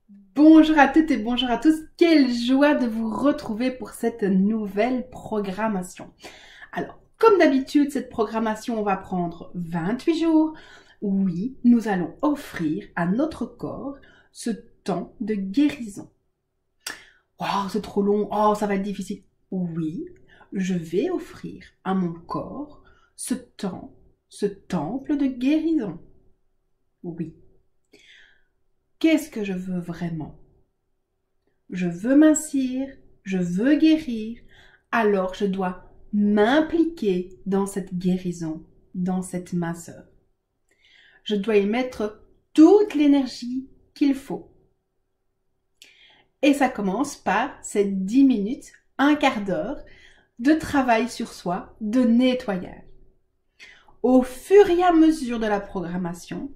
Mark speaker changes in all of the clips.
Speaker 1: Bonjour à toutes et bonjour à tous. Quelle joie de vous retrouver pour cette nouvelle programmation. Alors, comme d'habitude, cette programmation, on va prendre 28 jours. Oui, nous allons offrir à notre corps ce temps de guérison. Oh, c'est trop long. Oh, ça va être difficile. Oui, je vais offrir à mon corps ce temps, ce temple de guérison. Oui. Qu'est-ce que je veux vraiment? Je veux mincir, je veux guérir, alors je dois m'impliquer dans cette guérison, dans cette minceur. Je dois y mettre toute l'énergie qu'il faut. Et ça commence par ces 10 minutes, un quart d'heure de travail sur soi, de nettoyage. Au fur et à mesure de la programmation,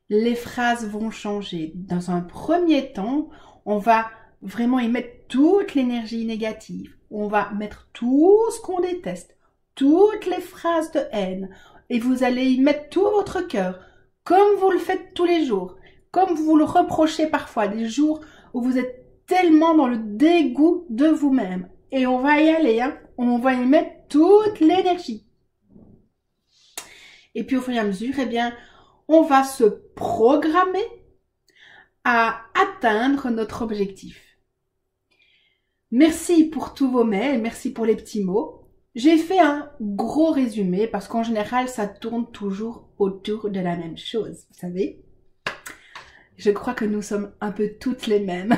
Speaker 1: les phrases vont changer. Dans un premier temps, on va vraiment y mettre toute l'énergie négative. On va mettre tout ce qu'on déteste, toutes les phrases de haine. Et vous allez y mettre tout votre cœur, comme vous le faites tous les jours, comme vous le reprochez parfois, des jours où vous êtes tellement dans le dégoût de vous-même. Et on va y aller, hein. On va y mettre toute l'énergie. Et puis au fur et à mesure, eh bien, on va se programmer à atteindre notre objectif. Merci pour tous vos mails, merci pour les petits mots. J'ai fait un gros résumé parce qu'en général, ça tourne toujours autour de la même chose, vous savez. Je crois que nous sommes un peu toutes les mêmes.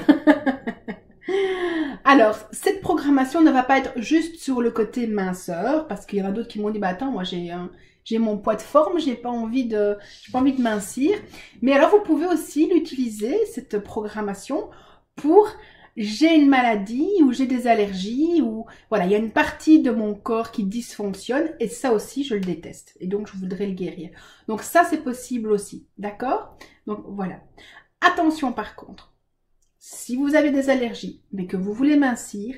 Speaker 1: Alors, cette programmation ne va pas être juste sur le côté minceur, parce qu'il y en a d'autres qui m'ont dit, bah attends, moi j'ai mon poids de forme, j'ai pas envie de mincir. Mais alors, vous pouvez aussi l'utiliser, cette programmation, pour j'ai une maladie ou j'ai des allergies ou voilà, il y a une partie de mon corps qui dysfonctionne et ça aussi, je le déteste. Et donc, je voudrais le guérir. Donc ça, c'est possible aussi, d'accord? Donc voilà. Attention par contre. Si vous avez des allergies, mais que vous voulez mincir,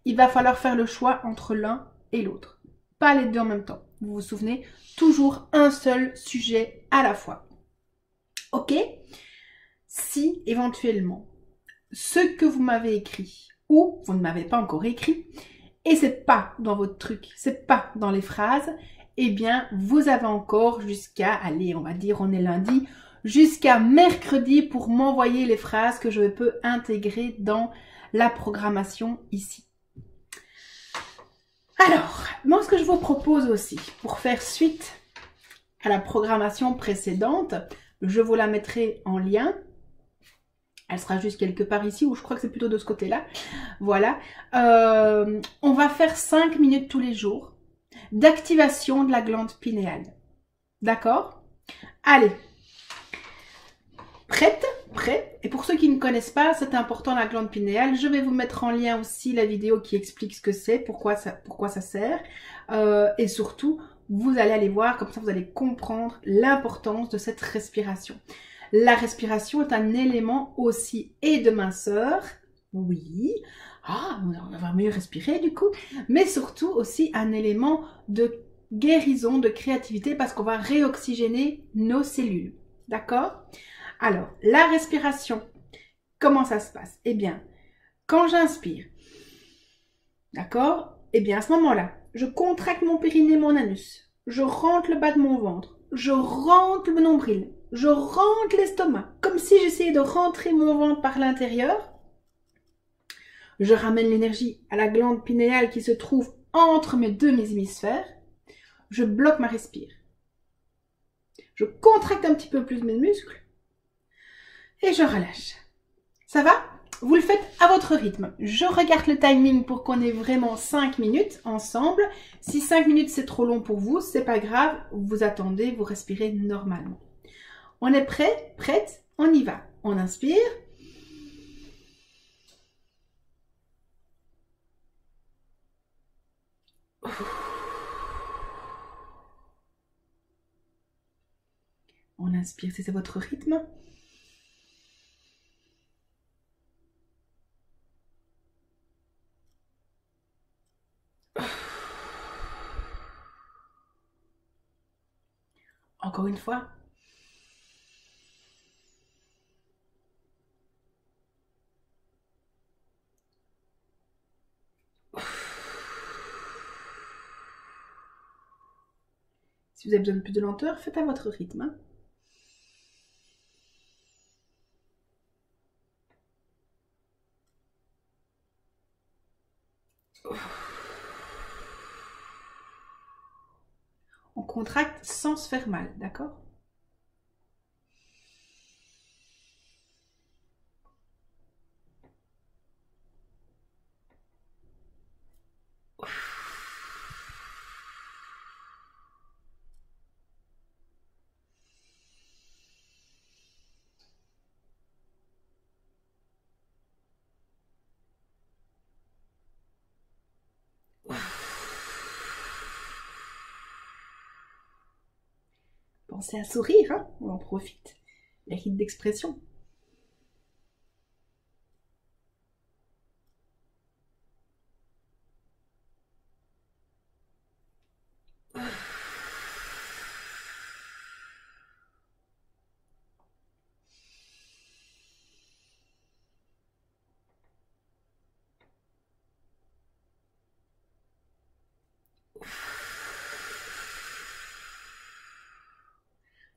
Speaker 1: il va falloir faire le choix entre l'un et l'autre. Pas les deux en même temps. Vous vous souvenez, toujours un seul sujet à la fois. Ok? Si éventuellement, ce que vous m'avez écrit, ou vous ne m'avez pas encore écrit, et c'est pas dans votre truc, c'est pas dans les phrases, eh bien, vous avez encore jusqu'à, allez, on va dire, on est lundi, jusqu'à mercredi pour m'envoyer les phrases que je peux intégrer dans la programmation ici. Alors, moi, ce que je vous propose aussi, pour faire suite à la programmation précédente, je vous la mettrai en lien. Elle sera juste quelque part ici, ou je crois que c'est plutôt de ce côté-là. Voilà. On va faire 5 minutes tous les jours d'activation de la glande pinéale. D'accord? Allez. Prête? Prêt? Et pour ceux qui ne connaissent pas, c'est important la glande pinéale. Je vais vous mettre en lien aussi la vidéo qui explique ce que c'est, pourquoi ça sert. Et surtout, vous allez aller voir, comme ça vous allez comprendre l'importance de cette respiration. La respiration est un élément aussi et de minceur, oui. Ah, on va mieux respirer du coup. Mais surtout aussi un élément de guérison, de créativité, parce qu'on va réoxygéner nos cellules. D'accord? Alors, la respiration, comment ça se passe? Eh bien, quand j'inspire, d'accord? Eh bien, à ce moment-là, je contracte mon périnée, mon anus. Je rentre le bas de mon ventre. Je rentre le nombril. Je rentre l'estomac. Comme si j'essayais de rentrer mon ventre par l'intérieur. Je ramène l'énergie à la glande pinéale qui se trouve entre mes deux hémisphères. Je bloque ma respire. Je contracte un petit peu plus mes muscles. Et je relâche. Ça va? Vous le faites à votre rythme. Je regarde le timing pour qu'on ait vraiment 5 minutes ensemble. Si 5 minutes c'est trop long pour vous, c'est pas grave. Vous attendez, vous respirez normalement. On est prêt? Prête? On y va. On inspire. On inspire si c'est votre rythme. Encore une fois. Si vous avez besoin de plus de lenteur, faites à votre rythme. Hein. On contracte sans se faire mal, d'accord? Pensez à sourire, hein? On en profite. Les rites d'expression.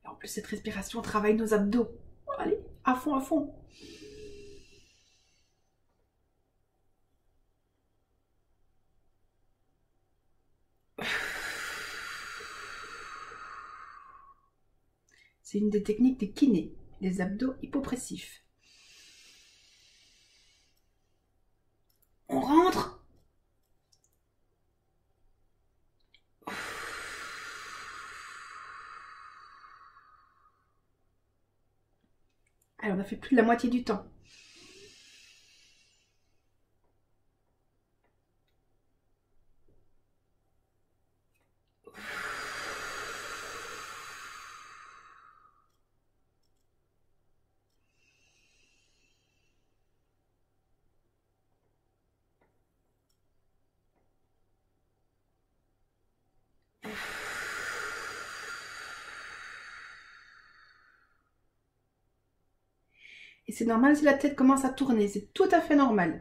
Speaker 1: En plus, cette respiration travaille nos abdos. Allez, à fond, à fond. C'est une des techniques des kinés, les abdos hypopressifs. On rentre. Allez, on a fait plus de la moitié du temps. Et c'est normal si la tête commence à tourner, c'est tout à fait normal.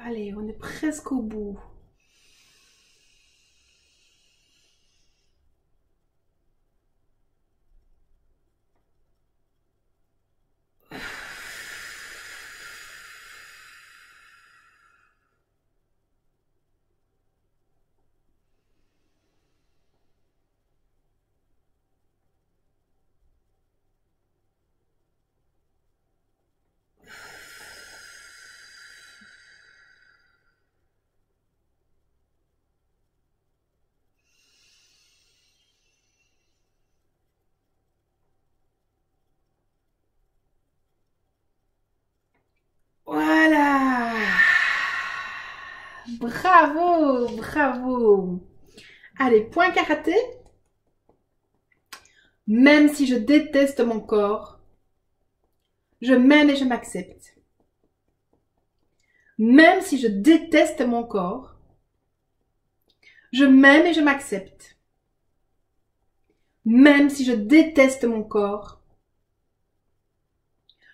Speaker 1: Allez, on est presque au bout. Voilà. Bravo, bravo. Allez, point karaté. Même si je déteste mon corps, je m'aime et je m'accepte. Même si je déteste mon corps, je m'aime et je m'accepte. Même si je déteste mon corps,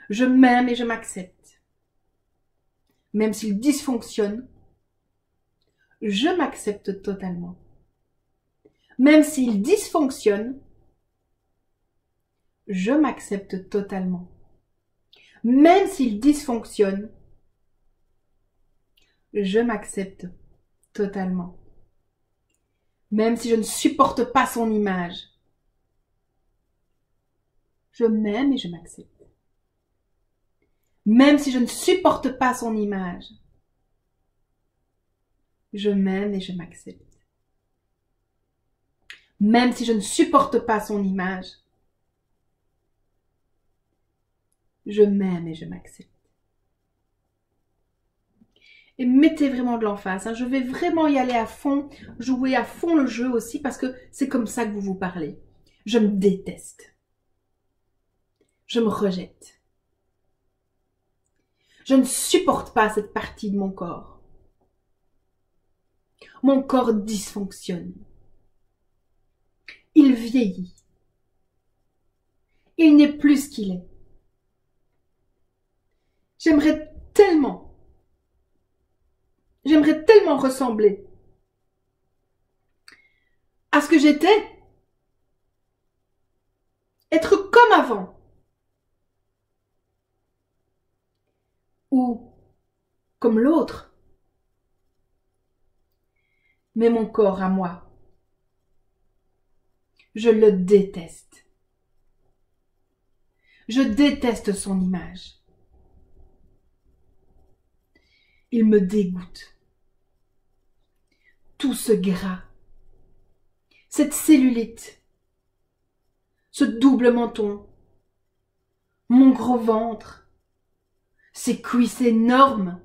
Speaker 1: je m'aime et je m'accepte. Même s'il dysfonctionne, je m'accepte totalement. Même s'il dysfonctionne, je m'accepte totalement. Même s'il dysfonctionne, je m'accepte totalement. Même si je ne supporte pas son image, Je m'aime et je m'accepte. Même si je ne supporte pas son image, je m'aime et je m'accepte. Même si je ne supporte pas son image, je m'aime et je m'accepte. Et mettez vraiment de l'emphase. Je vais vraiment y aller à fond, jouer à fond le jeu aussi, parce que c'est comme ça que vous vous parlez. Je me déteste. Je me rejette. Je ne supporte pas cette partie de mon corps. Mon corps dysfonctionne. Il vieillit. Il n'est plus ce qu'il est. J'aimerais tellement ressembler à ce que j'étais. Être comme avant. Ou comme l'autre. Mais mon corps à moi, je le déteste. Je déteste son image. Il me dégoûte. Tout ce gras, cette cellulite, ce double menton, mon gros ventre, ces cuisses énormes,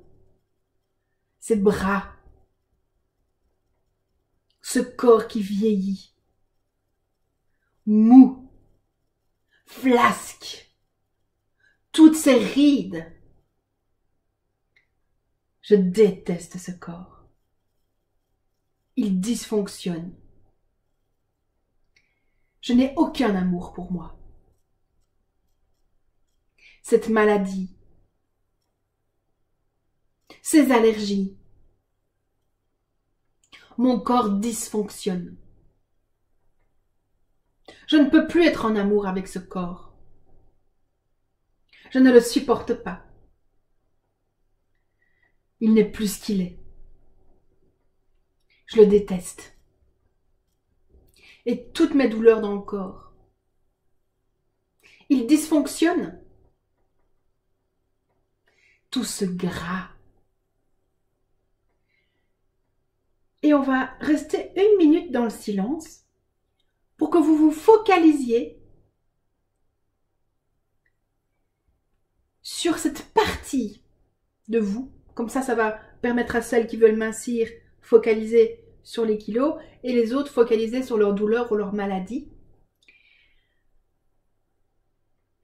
Speaker 1: ces bras, ce corps qui vieillit, mou, flasque, toutes ces rides. Je déteste ce corps. Il dysfonctionne. Je n'ai aucun amour pour moi. Cette maladie, ces allergies, mon corps dysfonctionne. Je ne peux plus être en amour avec ce corps. Je ne le supporte pas. Il n'est plus ce qu'il est. Je le déteste. Et toutes mes douleurs dans le corps. Il dysfonctionne. Tout ce gras. Et on va rester 1 minute dans le silence pour que vous vous focalisiez sur cette partie de vous. Comme ça va permettre à celles qui veulent mincir, focaliser sur les kilos, et les autres focaliser sur leur douleur ou leur maladie.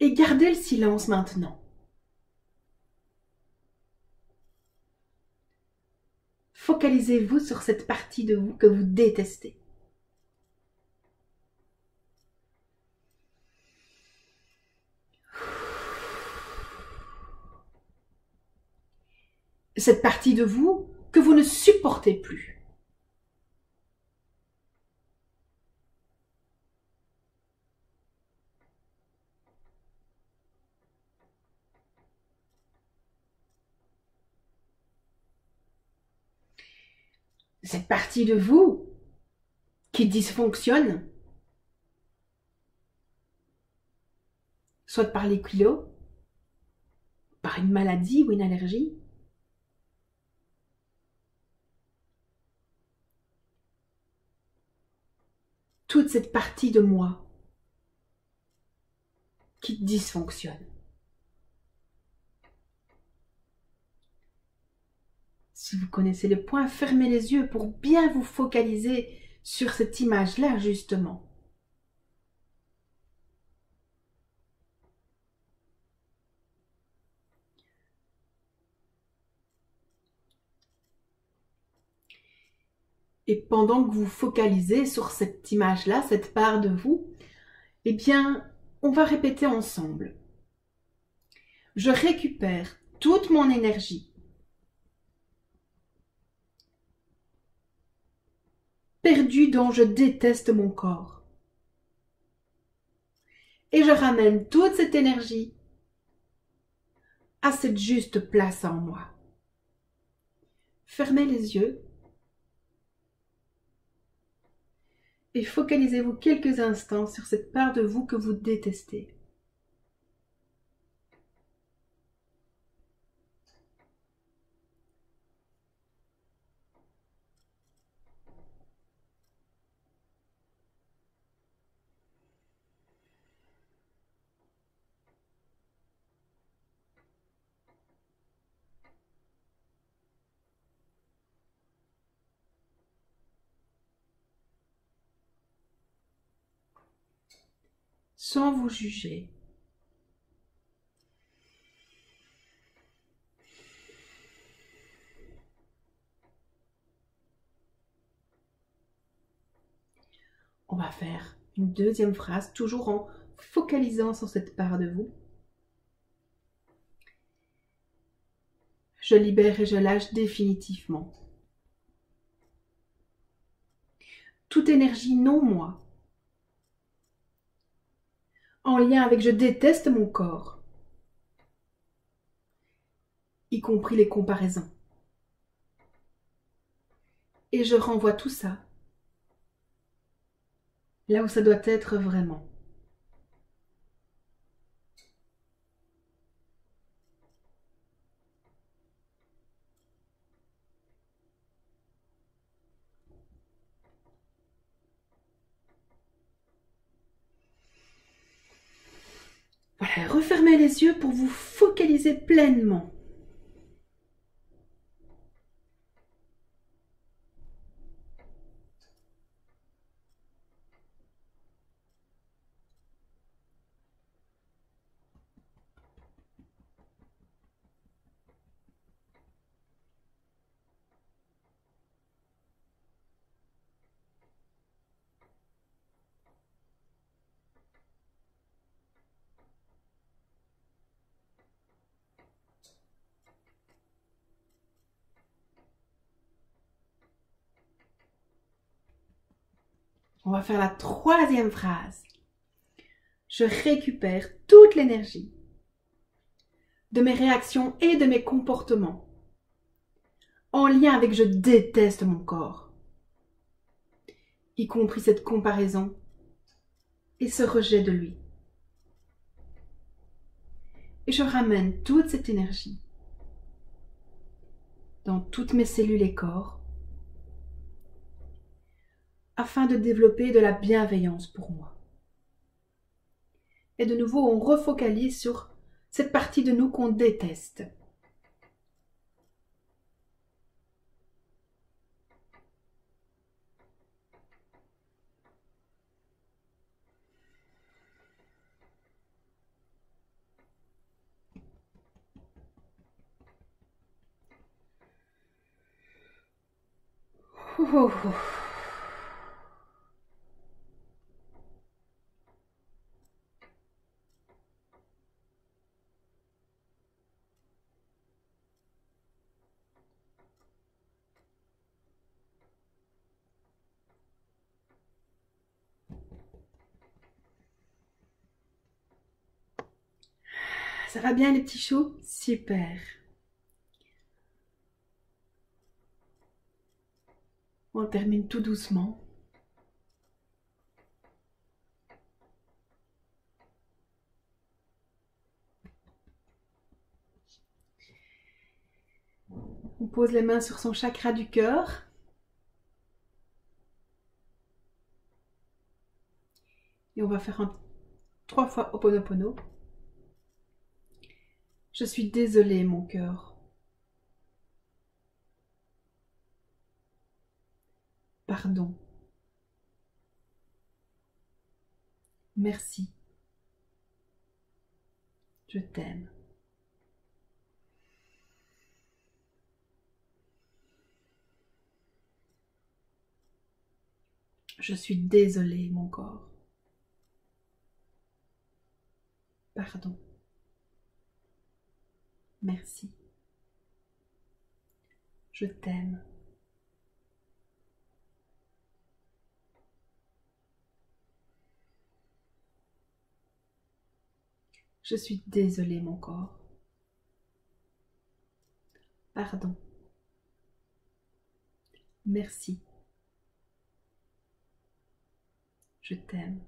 Speaker 1: Et gardez le silence maintenant. Focalisez-vous sur cette partie de vous que vous détestez. Cette partie de vous que vous ne supportez plus. Cette partie de vous qui dysfonctionne, soit par les kilos, par une maladie ou une allergie. Toute cette partie de moi qui dysfonctionne. Si vous connaissez le point, fermez les yeux pour bien vous focaliser sur cette image-là, justement. Et pendant que vous focalisez sur cette image-là, cette part de vous, eh bien, on va répéter ensemble. Je récupère toute mon énergie perdue dont je déteste mon corps. Et je ramène toute cette énergie à cette juste place en moi. Fermez les yeux et focalisez-vous quelques instants sur cette part de vous que vous détestez. sans vous juger. On va faire une deuxième phrase, toujours en focalisant sur cette part de vous. Je libère et je lâche définitivement toute énergie non moi, en lien avec je déteste mon corps, y compris les comparaisons. Et je renvoie tout ça là où ça doit être vraiment. Voilà, refermez les yeux pour vous focaliser pleinement. On va faire la troisième phrase. Je récupère toute l'énergie de mes réactions et de mes comportements en lien avec je déteste mon corps, y compris cette comparaison et ce rejet de lui. Et je ramène toute cette énergie dans toutes mes cellules et corps afin de développer de la bienveillance pour moi. Et de nouveau, on refocalise sur cette partie de nous qu'on déteste. Ça va bien les petits choux? Super. On termine tout doucement. On pose les mains sur son chakra du cœur. Et on va faire 3 fois Ho'oponopono. Je suis désolée, mon cœur. Pardon. Merci. Je t'aime. Je suis désolée, mon corps. Pardon. Merci. Je t'aime. Je suis désolée, mon corps. Pardon. Merci. Je t'aime.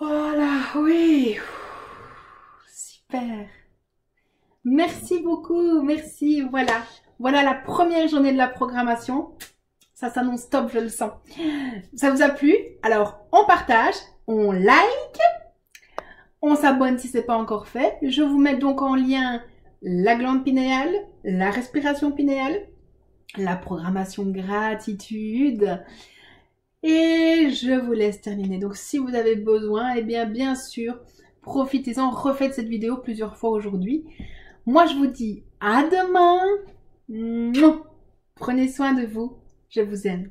Speaker 1: Voilà, oui. Super. Merci beaucoup, merci. Voilà. Voilà la première journée de la programmation. Ça s'annonce top, je le sens. Ça vous a plu? Alors, on partage, on like, on s'abonne si ce n'est pas encore fait. Je vous mets donc en lien la glande pinéale, la respiration pinéale, la programmation gratitude Et je vous laisse terminer. Donc si vous avez besoin, eh bien sûr, profitez-en, refaites cette vidéo plusieurs fois aujourd'hui. Moi je vous dis à demain. Prenez soin de vous, je vous aime.